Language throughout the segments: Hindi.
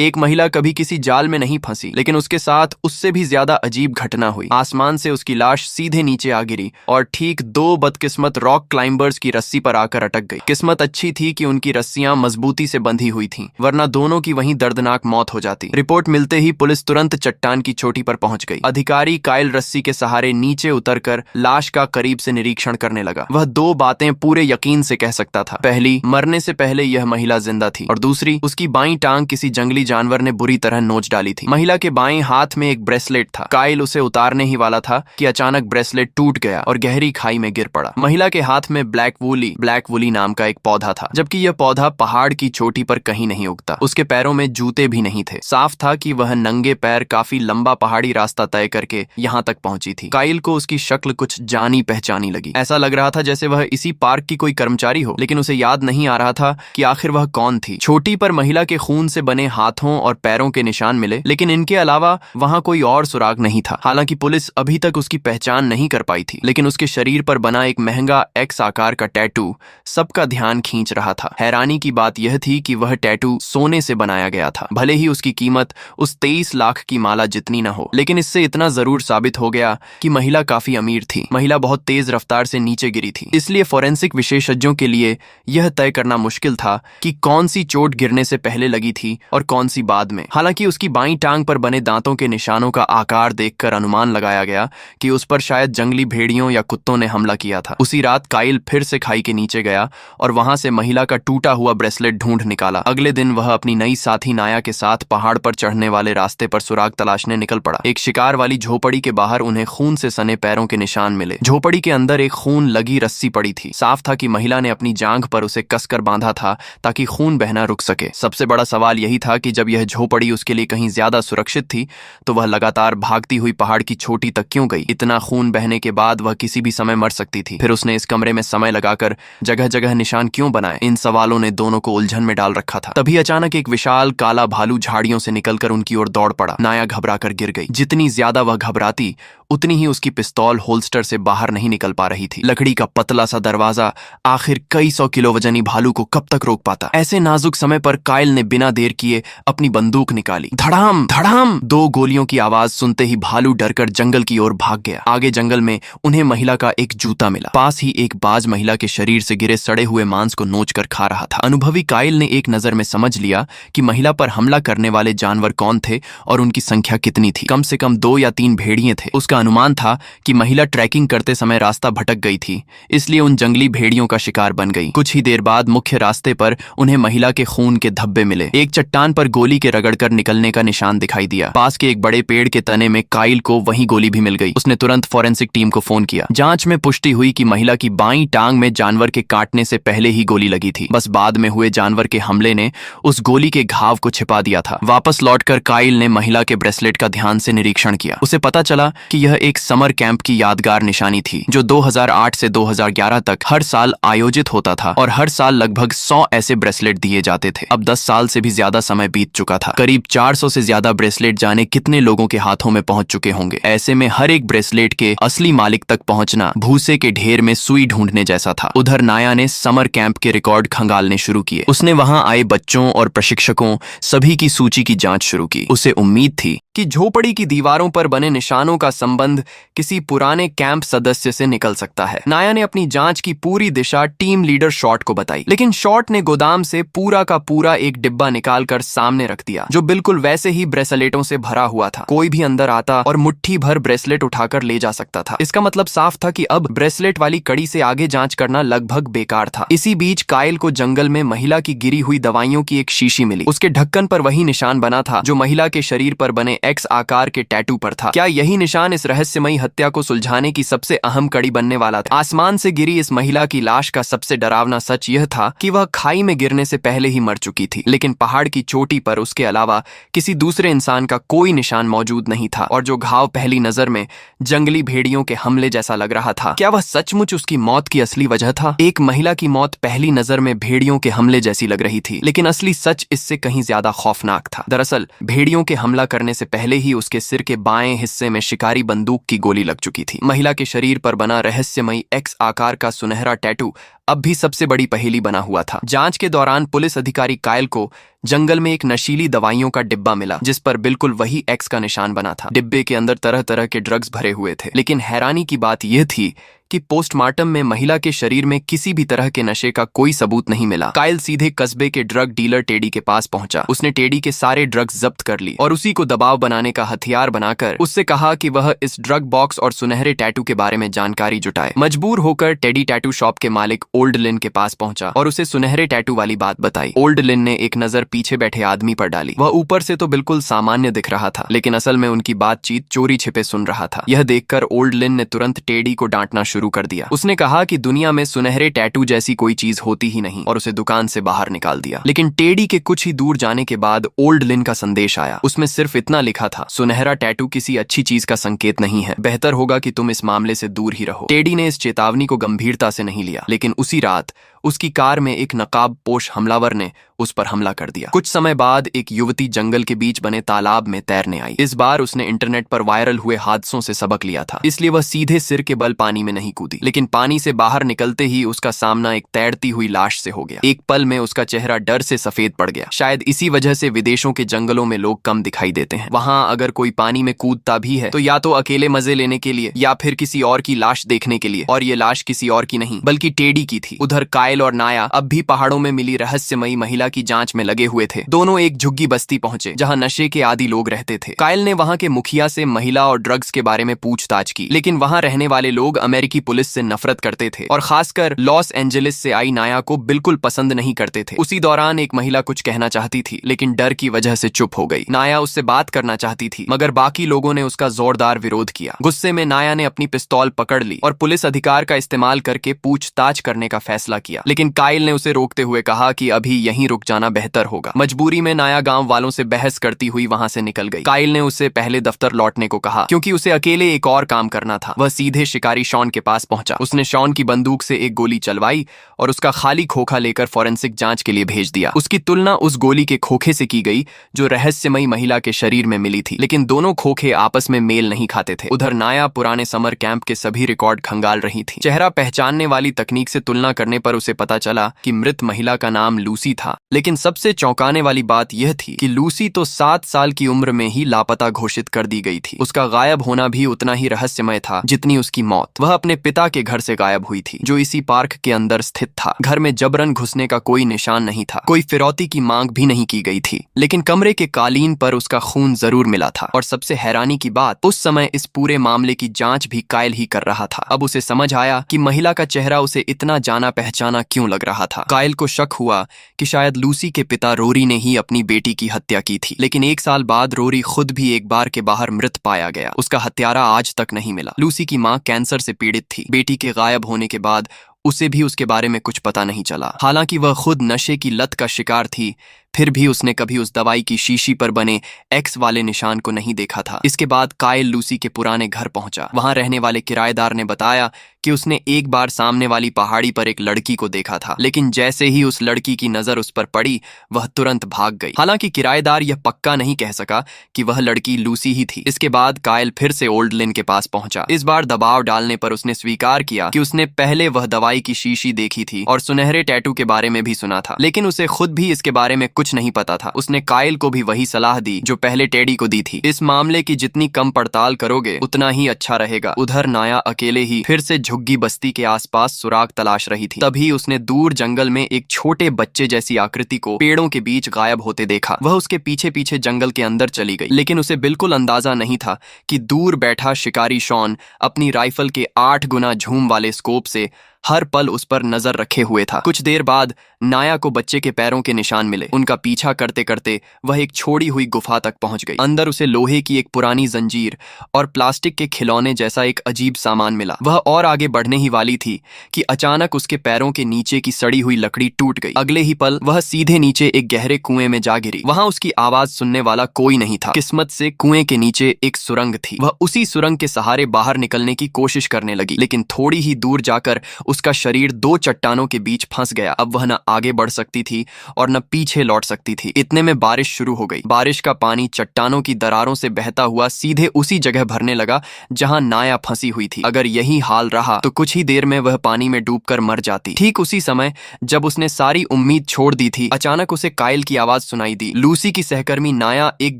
एक महिला कभी किसी जाल में नहीं फंसी, लेकिन उसके साथ उससे भी ज्यादा अजीब घटना हुई। आसमान से उसकी लाश सीधे नीचे आ गिरी और ठीक 2 बदकिस्मत रॉक क्लाइंबर्स की रस्सी पर आकर अटक गई। किस्मत अच्छी थी कि उनकी रस्सियां मजबूती से बंधी हुई थीं, वरना दोनों की वहीं दर्दनाक मौत हो जाती। रिपोर्ट मिलते ही पुलिस तुरंत चट्टान की चोटी पर पहुंच गई। अधिकारी काइल रस्सी के सहारे नीचे उतरकर लाश का करीब से निरीक्षण करने लगा। वह 2 बातें पूरे यकीन से कह सकता था। पहली, मरने से पहले यह महिला जिंदा थी, और दूसरी, उसकी बाईं टांग किसी जंगली जानवर ने बुरी तरह नोच डाली थी। महिला के बाएं हाथ में एक ब्रेसलेट था। काइल उसे उतारने ही वाला था कि अचानक ब्रेसलेट टूट गया और गहरी खाई में गिर पड़ा। महिला के हाथ में ब्लैक वूली नाम का एक पौधा था, जबकि यह पौधा पहाड़ की चोटी पर कहीं नहीं उगता। उसके पैरों में जूते भी नहीं थे। साफ था कि वह नंगे पैर काफी लंबा पहाड़ी रास्ता तय करके यहाँ तक पहुंची थी। काइल को उसकी शक्ल कुछ जानी पहचानी लगी। ऐसा लग रहा था जैसे वह इसी पार्क की कोई कर्मचारी हो, लेकिन उसे याद नहीं आ रहा था कि आखिर वह कौन थी। चोटी पर महिला के खून से बने हाथों और पैरों के निशान मिले, लेकिन इनके अलावा वहां कोई और सुराग नहीं था। हालांकि पुलिस अभी तक उसकी पहचान नहीं कर पाई थी, लेकिन उसके शरीर पर बना एक महंगा एक्स आकार का टैटू सबका ध्यान खींच रहा था। हैरानी की बात यह थी कि वह टैटू सोने से बनाया गया था। भले ही उसकी कीमत उस 23 लाख की माला जितनी न हो, लेकिन इससे इतना जरूर साबित हो गया कि महिला काफी अमीर थी। महिला बहुत तेज रफ्तार से नीचे गिरी थी, इसलिए फोरेंसिक विशेषज्ञों के लिए यह तय करना मुश्किल था कि कौन सी चोट गिरने से पहले लगी थी और कौन सी बाद में। हालांकि उसकी बाईं टांग पर बने दांतों के निशानों का आकार देखकर अनुमान लगाया गया कि उस पर शायद जंगली भेड़ियों या कुत्तों ने हमला किया था। उसी रात काइल फिर से खाई के नीचे गया और वहां से महिला का टूटा हुआ ब्रेसलेट ढूंढ निकाला। अगले दिन वह अपनी नई साथी नाया के साथ पहाड़ पर चढ़ने वाले रास्ते पर सुराग तलाशने निकल पड़ा। एक शिकार वाली झोपड़ी के बाहर उन्हें खून से सने पैरों के निशान मिले। झोपड़ी के अंदर एक खून लगी रस्सी पड़ी थी। साफ था कि महिला ने अपनी जांघ पर उसे कसकर बांधा था ताकि खून बहना रुक सके। सबसे बड़ा सवाल यही था कि जब यह झोपड़ी उसके लिए कहीं ज्यादा सुरक्षित थी, तो वह लगातार भागती हुई पहाड़ की चोटी तक क्यों गई? इतना खून बहने के बाद वह किसी भी समय मर सकती थी। फिर उसने इस कमरे में समय लगाकर जगह जगह निशान क्यों बनाए? इन सवालों ने दोनों को उलझन में डाल रखा था। तभी अचानक एक विशाल काला भालू झाड़ियों से निकलकर उनकी ओर दौड़ पड़ा। नाया घबराकर गिर गई। जितनी ज्यादा वह घबराती, उतनी ही उसकी पिस्तौल होल्स्टर से बाहर नहीं निकल पा रही थी। लकड़ी का पतला सा दरवाजा आखिर कई 100 किलो वजनी भालू को कब तक रोक पाता? ऐसे नाजुक समय पर काइल ने बिना देर किए अपनी बंदूक निकाली। धड़ाम धड़ाम 2 गोलियों की आवाज सुनते ही भालू डरकर जंगल की ओर भाग गया। आगे जंगल में उन्हें महिला का एक जूता मिला। पास ही एक बाज महिला के शरीर से गिरे सड़े हुए मांस को नोच कर खा रहा था। अनुभवी काइल ने एक नजर में समझ लिया कि महिला पर हमला करने वाले जानवर कौन थे और उनकी संख्या कितनी थी। कम से कम 2 या 3 भेड़िए थे। उसका अनुमान था कि महिला ट्रैकिंग करते समय रास्ता भटक गई थी, इसलिए उन जंगली भेड़ियों का शिकार बन गई। कुछ ही देर बाद मुख्य रास्ते पर उन्हें महिला के खून के धब्बे मिले। एक चट्टान पर गोली के रगड़कर निकलने का निशान दिखाई दिया। पास के एक बड़े पेड़ के तने में काइल को वही गोली भी मिल गई। उसने तुरंत फोरेंसिक टीम को फोन किया। जांच में पुष्टि हुई कि महिला की बाईं टांग में जानवर के काटने से पहले ही गोली लगी थी। बस बाद में हुए जानवर के हमले ने उस गोली के घाव को छिपा दिया था। वापस लौटकर काइल ने महिला के ब्रेसलेट का ध्यान से निरीक्षण किया। उसे पता चला कि यह एक समर कैंप की यादगार निशानी थी, जो 2008 से 2011 तक हर साल आयोजित होता था, और हर साल लगभग 100 ऐसे ब्रेसलेट दिए जाते थे। अब 10 साल से भी ज्यादा समय बीत चुका था। करीब 400 से ज्यादा ब्रेसलेट जाने कितने लोगों के हाथों में पहुंच चुके होंगे। ऐसे में हर एक ब्रेसलेट के असली मालिक तक पहुंचना भूसे के ढेर में सुई ढूंढने जैसा था। उधर नाया ने समर कैंप के रिकॉर्ड खंगालने शुरू किए। उसने वहां आए बच्चों और प्रशिक्षकों सभी की सूची की जांच शुरू की। उसे उम्मीद थी कि झोपड़ी की दीवारों पर बने निशानों का संबंध किसी पुराने कैंप सदस्य से निकल सकता है। नाया ने अपनी जांच की पूरी दिशा टीम लीडर शॉर्ट को बताई, लेकिन शॉर्ट ने गोदाम से पूरा का पूरा एक डिब्बा निकालकर सामने रख दिया, जो बिल्कुल वैसे ही ब्रेसलेटों से भरा हुआ था। कोई भी अंदर आता और मुट्ठी भर ब्रेसलेट उठाकर ले जा सकता था। इसका मतलब साफ था कि अब ब्रेसलेट वाली कड़ी से आगे जांच करना लगभग बेकार था। इसी बीच काइल को जंगल में महिला की गिरी हुई दवाइयों की एक शीशी मिली। उसके ढक्कन पर वही निशान बना था जो महिला के शरीर पर बने एक्स आकार के टैटू पर था। क्या यही निशान इस रहस्यमयी हत्या को सुलझाने की सबसे अहम कड़ी बनने वाला था? आसमान से गिरी इस महिला की लाश का सबसे डरावना सच यह था कि वह खाई में गिरने से पहले ही मर चुकी थी, लेकिन पहाड़ की चोटी पर उसके अलावा किसी दूसरे इंसान का कोई निशान मौजूद नहीं था। और जो घाव पहली नजर में जंगली भेड़ियों के हमले जैसा लग रहा था, क्या वह सचमुच उसकी मौत की असली वजह था? एक महिला की मौत पहली नजर में भेड़ियों के हमले जैसी लग रही थी, लेकिन असली सच इससे कहीं ज्यादा खौफनाक था। दरअसल भेड़ियों के हमला करने से पहले ही उसके सिर के बाएं हिस्से में शिकारी बंदूक की गोली लग चुकी थी। महिला के शरीर पर बना रहस्यमयी एक्स आकार का सुनहरा टैटू अब भी सबसे बड़ी पहेली बना हुआ था। जांच के दौरान पुलिस अधिकारी कायल को जंगल में एक नशीली दवाइयों का डिब्बा मिला जिस पर बिल्कुल वही एक्स का निशान बना था। डिब्बे के अंदर तरह तरह के ड्रग्स भरे हुए थे, लेकिन हैरानी की बात यह थी कि पोस्टमार्टम में महिला के शरीर में किसी भी तरह के नशे का कोई सबूत नहीं मिला। कायल सीधे कस्बे के ड्रग डीलर टेडी के पास पहुंचा। उसने टेडी के सारे ड्रग्स जब्त कर ली और उसी को दबाव बनाने का हथियार बनाकर उससे कहा कि वह इस ड्रग बॉक्स और सुनहरे टैटू के बारे में जानकारी जुटाए। मजबूर होकर टेडी टैटू शॉप के मालिक ओल्ड लिन के पास पहुंचा और उसे सुनहरे टैटू वाली बात बताई। ओल्ड लिन ने एक नजर पीछे बैठे आदमी पर डाली। वह ऊपर से तो बिल्कुल सामान्य दिख रहा था, लेकिन असल में उनकी बातचीत चोरी छिपे सुन रहा था। यह देखकर ओल्ड लिन ने तुरंत टेडी को डांटना शुरू कर दिया। उसने कहा कि दुनिया में सुनहरे टैटू जैसी कोई चीज होती ही नहीं और उसे दुकान से बाहर निकाल दिया। लेकिन टेडी के कुछ ही दूर जाने के बाद ओल्ड लिन का संदेश आया। उसमें सिर्फ इतना लिखा था, सुनहरा टैटू किसी अच्छी चीज का संकेत नहीं है, बेहतर होगा कि तुम इस मामले से दूर ही रहो। टेडी ने इस चेतावनी को गंभीरता से नहीं लिया, लेकिन उसी रात उसकी कार में एक नकाबपोश हमलावर ने उस पर हमला कर दिया। कुछ समय बाद एक युवती जंगल के बीच बने तालाब में तैरने आई। इस बार उसने इंटरनेट पर वायरल हुए हादसों से सबक लिया था, इसलिए वह सीधे सिर के बल पानी में नहीं कूदी, लेकिन पानी से बाहर निकलते ही उसका सामना एक तैरती हुई लाश से हो गया। एक पल में उसका चेहरा डर से सफेद पड़ गया। शायद इसी वजह से विदेशों के जंगलों में लोग कम दिखाई देते हैं। वहां अगर कोई पानी में कूदता भी है तो या तो अकेले मजे लेने के लिए या फिर किसी और की लाश देखने के लिए, और ये लाश किसी और की नहीं बल्कि टेडी की थी। उधर कायल और नाया अब भी पहाड़ों में मिली रहस्यमयी महिला की जांच में लगे हुए थे। दोनों एक झुग्गी बस्ती पहुंचे जहां नशे के आदी लोग रहते थे। कायल ने वहां के मुखिया से महिला और ड्रग्स के बारे में पूछताछ की, लेकिन वहां रहने वाले लोग अमेरिकी पुलिस से नफरत करते थे और खासकर लॉस एंजेलिस से आई नाया को बिल्कुल पसंद नहीं करते थे। उसी दौरान एक महिला कुछ कहना चाहती थी, लेकिन डर की वजह से चुप हो गई। नाया उससे बात करना चाहती थी, मगर बाकी लोगों ने उसका जोरदार विरोध किया। गुस्से में नाया ने अपनी पिस्तौल पकड़ ली और पुलिस अधिकार का इस्तेमाल करके पूछताछ करने का फैसला किया, लेकिन कायल ने उसे रोकते हुए कहा कि अभी यहीं रुक जाना बेहतर होगा। मजबूरी में नाया गांव वालों से बहस करती हुई वहां से निकल गई। कायल ने उसे पहले दफ्तर लौटने को कहा क्योंकि उसे अकेले एक और काम करना था। वह सीधे शिकारी शॉन के पास पहुंचा। उसने शॉन की बंदूक से एक गोली चलवाई और उसका खाली खोखा लेकर फॉरेंसिक जांच के लिए भेज दिया। उसकी तुलना उस गोली के खोखे से की गई जो रहस्यमयी महिला के शरीर में मिली थी, लेकिन दोनों खोखे आपस में मेल नहीं खाते थे। उधर नाया पुराने समर कैंप के सभी रिकॉर्ड खंगाल रही थी। चेहरा पहचानने वाली तकनीक से तुलना करने पर उसे पता चला कि मृत महिला का नाम लूसी था, लेकिन सबसे चौंकाने वाली बात यह थी कि लूसी तो 7 साल की उम्र में ही लापता घोषित कर दी गई थी। उसका गायब होना भी उतना ही रहस्यमय था जितनी उसकी मौत। वह अपने पिता के घर से गायब हुई थी, जो इसी पार्क के अंदर स्थित था। घर में जबरन घुसने का कोई निशान नहीं था, कोई फिरौती की मांग भी नहीं की गई थी, लेकिन कमरे के कालीन पर उसका खून जरूर मिला था। और सबसे हैरानी की बात, उस समय इस पूरे मामले की जांच भी कायल ही कर रहा था। अब उसे समझ आया कि महिला का चेहरा उसे इतना जाना पहचाना क्यों लग रहा था। कायल को शक हुआ कि शायद लूसी के पिता रोरी ने ही अपनी बेटी की हत्या की थी, लेकिन 1 साल बाद रोरी खुद भी एक बार के बाहर मृत पाया गया। उसका हत्यारा आज तक नहीं मिला। लूसी की मां कैंसर से पीड़ित थी। बेटी के गायब होने के बाद उसे भी उसके बारे में कुछ पता नहीं चला। हालांकि वह खुद नशे की लत का शिकार थी, फिर भी उसने कभी उस दवाई की शीशी पर बने एक्स वाले निशान को नहीं देखा था। इसके बाद कायल लूसी के पुराने घर पहुंचा। वहां रहने वाले किराएदार ने बताया कि उसने एक बार सामने वाली पहाड़ी पर एक लड़की को देखा था, लेकिन जैसे ही उस लड़की की नजर उस पर पड़ी वह तुरंत भाग गई। हालांकि किराएदार यह पक्का नहीं कह सका कि वह लड़की लूसी ही थी। इसके बाद कायल फिर से ओल्ड लिन के पास पहुंचा। इस बार दबाव डालने पर उसने स्वीकार किया कि उसने पहले वह दवाई की शीशी देखी थी और सुनहरे टैटू के बारे में भी सुना था, लेकिन उसे खुद भी इसके बारे में कुछ नहीं पता था। उसने कायल को भी वही सलाह दी जो पहले टेडी को दी थी। इस मामले की जितनी कम पड़ताल करोगे उतना ही अच्छा रहेगा। उधर नाया अकेले ही फिर से झुग्गी बस्ती के आसपास सुराग तलाश रही थी। तभी उसने दूर जंगल में एक छोटे बच्चे जैसी आकृति को पेड़ों के बीच गायब होते देखा। वह उसके पीछे पीछे जंगल के अंदर चली गई, लेकिन उसे बिल्कुल अंदाजा नहीं था कि दूर बैठा शिकारी शॉन अपनी राइफल के 8 गुना झूम वाले स्कोप से हर पल उस पर नजर रखे हुए था। कुछ देर बाद नाया को बच्चे के पैरों के निशान मिले। उनका पीछा करते करते वह एक छोड़ी हुई गुफा तक पहुंच गई। अंदर उसे लोहे की एक पुरानी जंजीर और प्लास्टिक के खिलौने जैसा एक अजीब सामान मिला। वह और आगे बढ़ने ही वाली थी कि अचानक उसके पैरों के नीचे की सड़ी हुई लकड़ी टूट गई। अगले ही पल वह सीधे नीचे एक गहरे कुएं में जा गिरी। वहां उसकी आवाज सुनने वाला कोई नहीं था। किस्मत से कुएं के नीचे एक सुरंग थी। वह उसी सुरंग के सहारे बाहर निकलने की कोशिश करने लगी, लेकिन थोड़ी ही दूर जाकर उसका शरीर दो चट्टानों के बीच फंस गया। अब वह न आगे बढ़ सकती थी और न पीछे लौट सकती थी। इतने में बारिश शुरू हो गई। बारिश का पानी चट्टानों की दरारों से बहता हुआ सीधे उसी जगह भरने लगा जहां नाया फंसी हुई थी। अगर यही हाल रहा तो कुछ ही देर में वह पानी में डूबकर मर जाती। ठीक उसी समय जब उसने सारी उम्मीद छोड़ दी थी, अचानक उसे काइल की आवाज सुनाई दी। लूसी की सहकर्मी नाया एक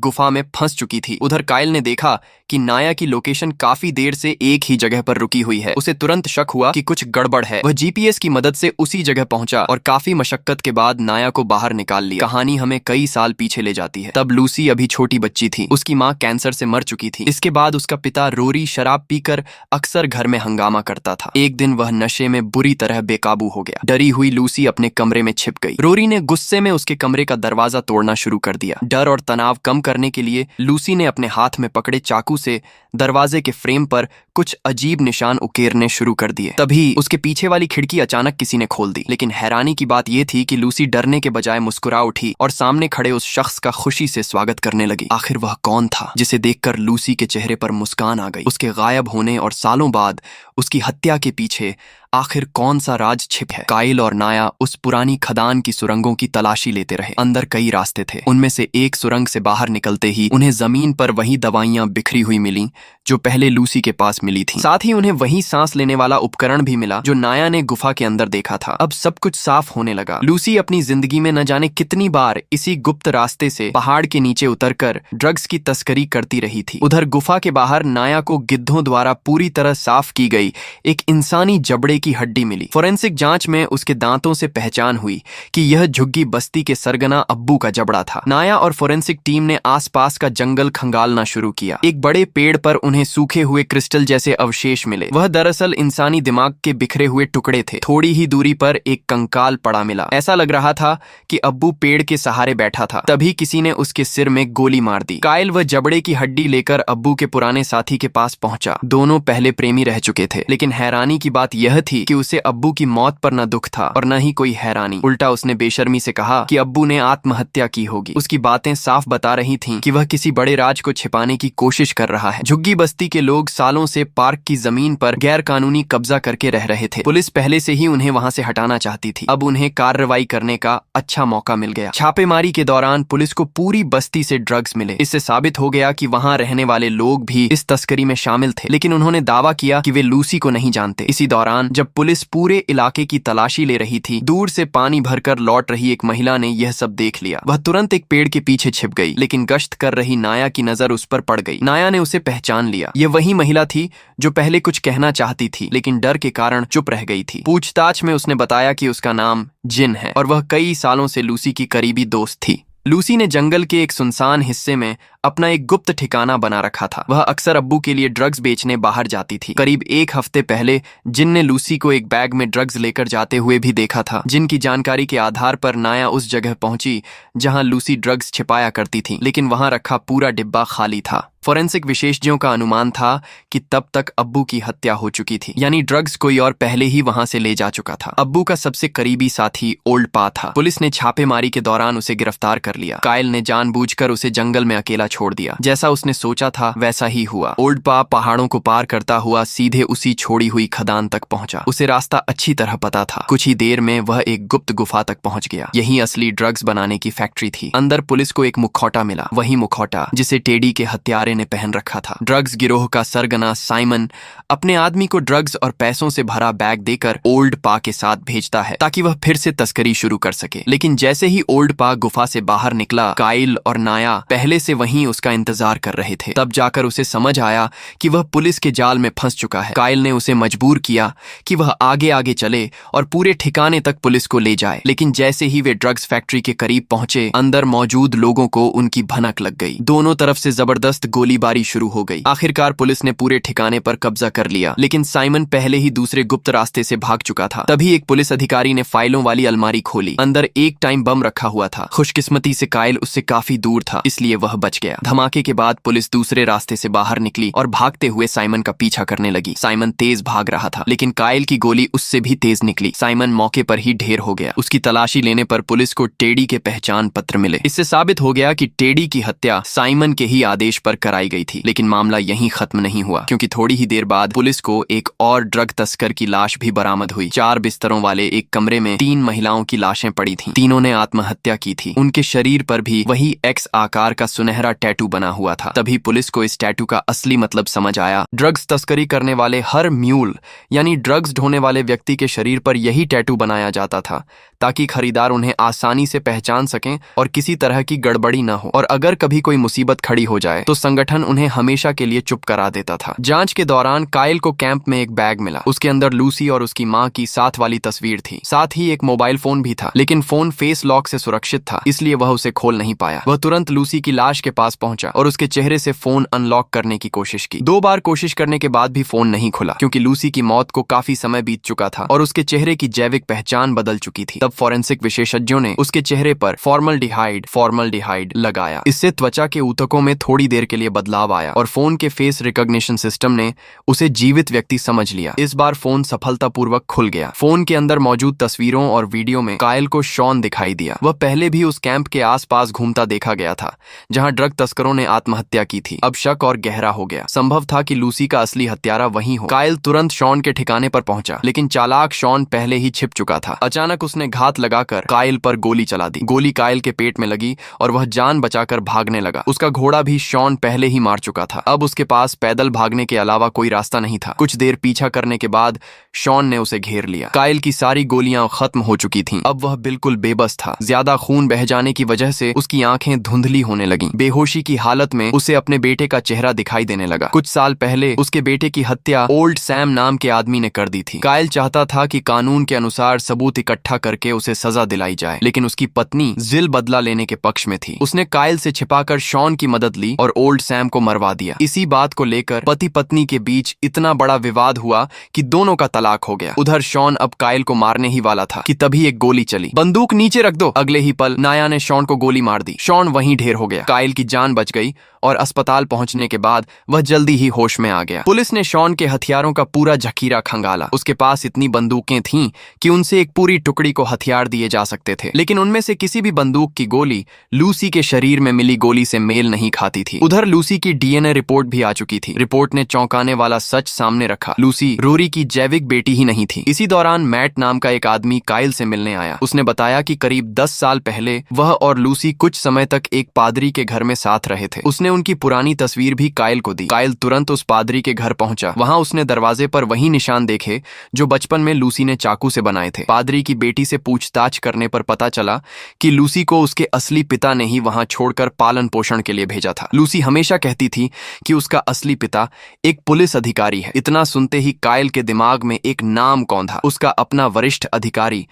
गुफा में फंस चुकी थी। उधर काइल ने देखा कि नाया की लोकेशन काफी देर से एक ही जगह पर रुकी हुई है। उसे तुरंत शक हुआ कि कुछ गड़बड़ है। वह जीपीएस की मदद से उसी जगह पहुंचा और काफी मशक्कत के बाद नाया को बाहर निकाल लिया। कहानी हमें कई साल पीछे ले जाती है। तब लूसी अभी छोटी बच्ची थी। उसकी माँ कैंसर से मर चुकी थी। इसके बाद उसका पिता रोरी शराब पीकर अक्सर घर में हंगामा करता था। एक दिन वह नशे में बुरी तरह बेकाबू हो गया। डरी हुई लूसी अपने कमरे में छिप गई। रोरी ने गुस्से में उसके कमरे का दरवाजा तोड़ना शुरू कर दिया। डर और तनाव कम करने के लिए लूसी ने अपने हाथ में पकड़े चाकू से दरवाजे के फ्रेम पर कुछ अजीब निशान उकेरने शुरू कर दिए। तभी उसके पीछे वाली खिड़की अचानक किसी ने खोल दी। लेकिन हैरानी की बात यह थी कि लूसी डरने के बजाय मुस्कुरा उठी और सामने खड़े उस शख्स का खुशी से स्वागत करने लगी। आखिर वह कौन था जिसे देखकर लूसी के चेहरे पर मुस्कान आ गई? उसके गायब होने और सालों बाद उसकी हत्या के पीछे आखिर कौन सा राज छिप है? काइल और नाया उस पुरानी खदान की सुरंगों की तलाशी लेते रहे। अंदर कई रास्ते थे। उनमें से एक सुरंग से बाहर निकलते ही उन्हें जमीन पर वही दवाइयां बिखरी हुई मिली जो पहले लूसी के पास मिली थी। साथ ही उन्हें वही सांस लेने वाला उपकरण भी मिला जो नाया ने गुफा के अंदर देखा था। अब सब कुछ साफ होने लगा। लूसी अपनी जिंदगी में न जाने कितनी बार इसी गुप्त रास्ते से पहाड़ के नीचे उतरकर ड्रग्स की तस्करी करती रही थी। उधर गुफा के बाहर नाया को गिद्धों द्वारा पूरी तरह साफ की गई एक इंसानी जबड़े की हड्डी मिली। फोरेंसिक जांच में उसके दांतों से पहचान हुई कि यह झुग्गी बस्ती के सरगना अब्बू का जबड़ा था। नाया और फोरेंसिक टीम ने आसपास का जंगल खंगालना शुरू किया। एक बड़े पेड़ पर उन्हें सूखे हुए क्रिस्टल जैसे अवशेष मिले। वह दरअसल इंसानी दिमाग के बिखरे हुए टुकड़े थे। थोड़ी ही दूरी पर एक कंकाल पड़ा मिला। ऐसा लग रहा था कि अब्बू पेड़ के सहारे बैठा था। तभी किसी ने उसके सिर में गोली मार दी। काइल वह जबड़े की हड्डी लेकर अब्बू के पुराने साथी के पास पहुंचा। दोनों पहले प्रेमी रह चुके थे, लेकिन हैरानी की बात यह थी कि उसे अब्बू की मौत पर न दुख था और न ही कोई हैरानी। उल्टा उसने बेशर्मी से कहा कि अब्बू ने आत्महत्या की होगी। उसकी बातें साफ बता रही थीं कि वह किसी बड़े राज को छिपाने की कोशिश कर रहा है। झुग्गी बस्ती के लोग सालों से पार्क की जमीन पर गैर कानूनी कब्जा करके रह रहे थे। पुलिस पहले से ही उन्हें वहां से हटाना चाहती थी। अब उन्हें कार्रवाई करने का अच्छा मौका मिल गया। छापेमारी के दौरान पुलिस को पूरी बस्ती से ड्रग्स मिले। इससे साबित हो गया कि वहां रहने वाले लोग भी इस तस्करी में शामिल थे, लेकिन उन्होंने दावा किया कि वे लूसी को नहीं जानते। इसी दौरान जब पुलिस पूरे इलाके की तलाशी ले रही थी, दूर से पानी भरकर लौट रही एक महिला ने यह सब देख लिया। वह तुरंत एक पेड़ के पीछे छिप गई, लेकिन गश्त कर रही नाया की नजर उस पर पड़ गई। नाया ने उसे पहचान लिया। यह वही महिला थी जो पहले कुछ कहना चाहती थी, लेकिन डर के कारण चुप रह गई थी। पूछताछ में उसने बताया कि उसका नाम जिन है और वह कई सालों से लूसी की करीबी दोस्त थी। लूसी ने जंगल के एक सुनसान हिस्से में अपना एक गुप्त ठिकाना बना रखा था। वह अक्सर अब्बू के लिए ड्रग्स बेचने बाहर जाती थी। करीब एक हफ्ते पहले जिन ने लूसी को एक बैग में ड्रग्स लेकर जाते हुए भी देखा था। जिन की जानकारी के आधार पर नाया उस जगह पहुंची जहां लूसी ड्रग्स छिपाया करती थी, लेकिन वहां रखा पूरा डिब्बा खाली था। फोरेंसिक विशेषज्ञों का अनुमान था कि तब तक अब्बू की हत्या हो चुकी थी, यानी ड्रग्स कोई और पहले ही वहां से ले जा चुका था। अब्बू का सबसे करीबी साथी ओल्ड पा था। पुलिस ने छापेमारी के दौरान उसे गिरफ्तार कर लिया। काइल ने जानबूझकर उसे जंगल में अकेला छोड़ दिया। जैसा उसने सोचा था वैसा ही हुआ। ओल्ड पा पहाड़ों को पार करता हुआ सीधे उसी छोड़ी हुई खदान तक पहुंचा। उसे रास्ता अच्छी तरह पता था। कुछ ही देर में वह एक गुप्त गुफा तक पहुंच गया। यही असली ड्रग्स बनाने की फैक्ट्री थी। अंदर पुलिस को एक मुखौटा मिला, वही मुखौटा जिसे टेडी के हत्यारे ने पहन रखा था। ड्रग्स गिरोह का सरगना साइमन अपने आदमी को ड्रग्स और पैसों से भरा बैग देकर ओल्ड पा के साथ भेजता है ताकि वह फिर से तस्करी शुरू कर सके। लेकिन जैसे ही ओल्ड पा गुफा से बाहर निकला, काइल और नाया पहले से वहीं उसका इंतजार कर रहे थे। तब जाकर उसे समझ आया कि वह पुलिस के जाल में फंस चुका है। काइल ने उसे मजबूर किया कि वह आगे आगे चले और पूरे ठिकाने तक पुलिस को ले जाए। लेकिन जैसे ही वे ड्रग्स फैक्ट्री के करीब पहुंचे, अंदर मौजूद लोगों को उनकी भनक लग गई। दोनों तरफ से जबरदस्त गोलीबारी शुरू हो गई। आखिरकार पुलिस ने पूरे ठिकाने पर कब्जा कर लिया, लेकिन साइमन पहले ही दूसरे गुप्त रास्ते से भाग चुका था। तभी एक पुलिस अधिकारी ने फाइलों वाली अलमारी खोली। अंदर एक टाइम बम रखा हुआ था। खुशकिस्मती से काइल उससे काफी दूर था, इसलिए वह बच गया। गया। धमाके के बाद पुलिस दूसरे रास्ते से बाहर निकली और भागते हुए साइमन का पीछा करने लगी। साइमन तेज भाग रहा था, लेकिन काइल की गोली उससे भी तेज निकली। साइमन मौके पर ही ढेर हो गया। उसकी तलाशी लेने पर पुलिस को टेडी के पहचान पत्र मिले। इससे साबित हो गया कि टेडी की हत्या साइमन के ही आदेश पर कराई गई थी। लेकिन मामला यहीं खत्म नहीं हुआ, क्योंकि थोड़ी ही देर बाद पुलिस को एक और ड्रग तस्कर की लाश भी बरामद हुई। 4 बिस्तरों वाले एक कमरे में 3 महिलाओं की लाशें पड़ी थीं। तीनों ने आत्महत्या की थी। उनके शरीर पर भी वही एक्स आकार का सुनहरा टैटू बना हुआ था। तभी पुलिस को इस टैटू का असली मतलब समझ आया। ड्रग्स तस्करी करने वाले हर म्यूल यानी ड्रग्स ढोने वाले व्यक्ति के शरीर पर यही टैटू बनाया जाता था, ताकि खरीदार उन्हें आसानी से पहचान सकें और किसी तरह की गड़बड़ी न हो। और अगर कभी कोई मुसीबत खड़ी हो जाए तो संगठन उन्हें हमेशा के लिए चुप करा देता था। जांच के दौरान काइल को कैंप में एक बैग मिला। उसके अंदर लूसी और उसकी मां की साथ वाली तस्वीर थी। साथ ही एक मोबाइल फोन भी था, लेकिन फोन फेस लॉक से सुरक्षित था, इसलिए वह उसे खोल नहीं पाया। वह तुरंत लूसी की लाश के पास पहुंचा और उसके चेहरे से फोन अनलॉक करने की कोशिश की। 2 बार कोशिश करने के बाद भी फोन नहीं खुला, क्योंकि लूसी की मौत को काफी समय बीत चुका था और उसके चेहरे की जैविक पहचान बदल चुकी थी। तब फॉरेंसिक विशेषज्ञों ने उसके चेहरे पर फॉर्मल्डिहाइड लगाया। इससे त्वचा के ऊतकों में थोड़ी देर के लिए बदलाव आया और फोन के फेस रिकॉग्निशन सिस्टम ने उसे जीवित व्यक्ति समझ लिया। इस बार फोन सफलतापूर्वक खुल गया। फोन के अंदर मौजूद तस्वीरों और वीडियो में काइल को शॉन दिखाई दिया। वह पहले भी उस कैंप के आसपास घूमता देखा गया था, जहां ड्रग तस्करों ने आत्महत्या की थी। अब शक और गहरा हो गया। संभव था कि लूसी का असली हत्यारा वही हो। काइल तुरंत शॉन के ठिकाने पर पहुंचा, लेकिन चालाक शॉन पहले ही छिप चुका था। अचानक उसने घात लगाकर काइल पर गोली चला दी। गोली काइल के पेट में लगी और वह जान बचाकर भागने लगा। उसका घोड़ा भी शॉन पहले ही मार चुका था। अब उसके पास पैदल भागने के अलावा कोई रास्ता नहीं था। कुछ देर पीछा करने के बाद शॉन ने उसे घेर लिया। काइल की सारी गोलियां खत्म हो चुकी थीं। अब वह बिल्कुल बेबस था। ज्यादा खून बह जाने की वजह से उसकी आंखें धुंधली होने लगीं। बेहोशी की हालत में उसे अपने बेटे का चेहरा दिखाई देने लगा। कुछ साल पहले उसके बेटे की हत्या ओल्ड सैम नाम के आदमी ने कर दी थी। काइल चाहता था कि कानून के अनुसार सबूत इकट्ठा करके उसे सजा दिलाई जाए, लेकिन उसकी पत्नी जिल बदला लेने के पक्ष में थी। उसने काइल से छिपाकर शॉन की मदद ली और ओल्ड सैम को मरवा दिया। इसी बात को लेकर पति पत्नी के बीच इतना बड़ा विवाद हुआ कि दोनों का तलाक हो गया। उधर शॉन अब काइल को मारने ही वाला था कि तभी एक गोली चली। बंदूक नीचे रख दो। अगले ही पल नाया ने शॉन को गोली मार दी। शॉन वहीं ढेर हो गया। काइल की जान बच गई और अस्पताल पहुंचने के बाद वह जल्दी ही होश में आ गया। पुलिस ने शॉन के हथियारों का पूरा जखीरा खंगाला। उसके पास इतनी बंदूकें थीं कि उनसे एक पूरी टुकड़ी को हथियार दिए जा सकते थे, लेकिन उनमें से किसी भी बंदूक की गोली लूसी के शरीर में मिली गोली से मेल नहीं खाती थी। उधर लूसी की डीएनए रिपोर्ट भी आ चुकी थी। रिपोर्ट ने चौंकाने वाला सच सामने रखा। लूसी रोरी की जैविक बेटी ही नहीं थी। इसी दौरान मैट नाम का एक आदमी काइल से मिलने आया। उसने बताया कि करीब 10 साल पहले वह और लूसी कुछ समय तक एक पादरी के घर में साथ रहे थे। उसने उनकी पुरानी तस्वीर भी काइल को दी। काइल तुरंत उस पादरी के घर पहुंचा। वहां उसने दरवाजे पर वही निशान देखे जो बचपन में लूसी ने चाकू से बनाए थे। पादरी की बेटी से पूछताछ करने पर पता चला कि लूसी को उसके असली पिता ने ही वहां छोड़कर पालन पोषण के लिए भेजा था। लूसी हमेशा कहती थी कि उसका असली पिता एक पुलिस अधिकारी है। इतना सुनते ही काइल के दिमाग में एक नाम कौंधा। उसका अपना वरिष्ठ अधिकारी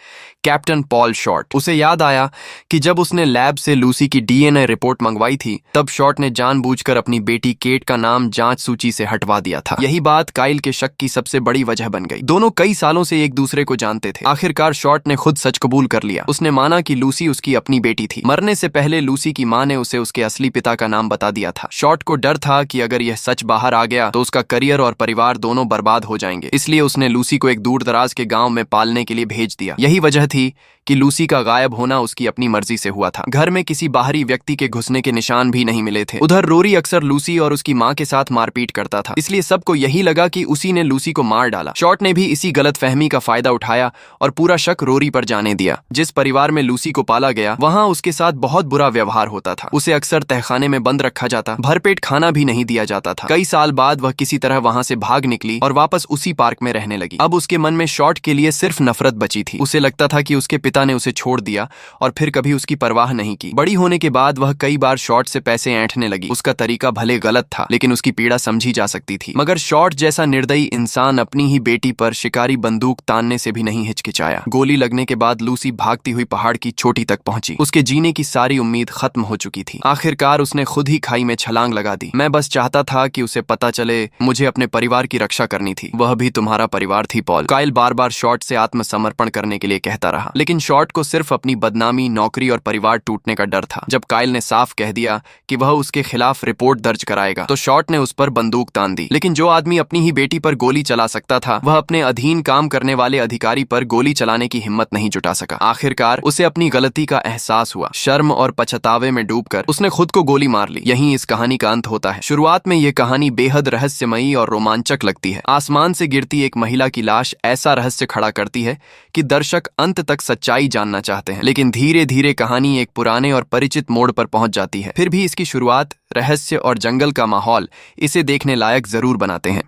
कैप्टन पॉल शॉर्ट। उसे याद आया कि जब उसने लैब से लूसी की डीएनए रिपोर्ट मंगवाई थी, तब शॉर्ट ने जानबूझकर अपनी बेटी केट का नाम जांच सूची से हटवा दिया था। यही बात काइल के शक की सबसे बड़ी वजह बन गई। दोनों कई सालों से एक दूसरे को जानते थे। आखिरकार शॉर्ट ने खुद सच कबूल कर लिया। उसने माना कि लूसी उसकी अपनी बेटी थी। मरने से पहले लूसी की मां ने उसे उसके असली पिता का नाम बता दिया था। शॉर्ट को डर था कि अगर यह सच बाहर आ गया तो उसका करियर और परिवार दोनों बर्बाद हो जाएंगे। इसलिए उसने लूसी को एक दूर दराज के गांव में पालने के लिए भेज दिया। यही वजह थी कि लूसी का गायब होना उसकी अपनी मर्जी से हुआ था। घर में किसी बाहरी व्यक्ति के घुसने के निशान भी नहीं मिले थे। उधर रोरी अक्सर लूसी और उसकी मां के साथ मारपीट करता था, इसलिए सबको यही लगा कि उसी ने लूसी को मार डाला। शॉर्ट ने भी इसी गलतफहमी का फायदा उठाया और पूरा शक रोरी पर जाने दिया। जिस परिवार में लूसी को पाला गया, वहां उसके साथ बहुत बुरा व्यवहार होता था। उसे अक्सर तहखाने में बंद रखा जाता, भरपेट खाना भी नहीं दिया जाता था। कई साल बाद वह किसी तरह वहां से भाग निकली और वापस उसी पार्क में रहने लगी। अब उसके मन में शॉर्ट के लिए सिर्फ नफरत बची थी। उसे लगता था कि उसके पिता ने उसे छोड़ दिया और फिर कभी उसकी परवाह नहीं की। बड़ी होने के बाद वह कई बार शॉर्ट से पैसे ऐंठने लगी। उसका तरीका भले गलत था, लेकिन उसकी पीड़ा समझी जा सकती थी। मगर शॉर्ट जैसा निर्दयी इंसान अपनी ही बेटी पर शिकारी बंदूक तानने से भी नहीं हिचकिचाया। गोली लगने के बाद लूसी भागती हुई पहाड़ की चोटी तक पहुंची। उसके जीने की सारी उम्मीद खत्म हो चुकी थी। आखिरकार उसने खुद ही खाई में छलांग लगा दी। मैं बस चाहता था कि उसे पता चले मुझे अपने परिवार की रक्षा करनी थी। वह भी तुम्हारा परिवार थी पॉल। काइल बार बार शॉर्ट से आत्मसमर्पण करने के लिए कहता रहा, लेकिन शॉर्ट को सिर्फ अपनी बदनामी, नौकरी और परिवार टूटने का डर था। जब काइल ने साफ कह दिया कि वह उसके खिलाफ रिपोर्ट दर्ज कराएगा, तो शॉर्ट ने उस पर बंदूक तान दी। लेकिन जो आदमी अपनी ही बेटी पर गोली चला सकता था, वह अपने अधीन काम करने वाले अधिकारी पर गोली चलाने की हिम्मत नहीं जुटा सका। आखिरकार उसे अपनी गलती का एहसास हुआ। शर्म और पछतावे में डूबकर उसने खुद को गोली मार ली। यहीं इस कहानी का अंत होता है। शुरुआत में यह कहानी बेहद रहस्यमयी और रोमांचक लगती है। आसमान से गिरती एक महिला की लाश ऐसा रहस्य खड़ा करती है कि दर्शक अंत तक सच्चाई जानना चाहते हैं। लेकिन धीरे धीरे कहानी एक पुराने और परिचित मोड़ पर पहुंच जाती है। फिर भी इसकी शुरुआत, रहस्य और जंगल का माहौल इसे देखने लायक जरूर बनाते हैं।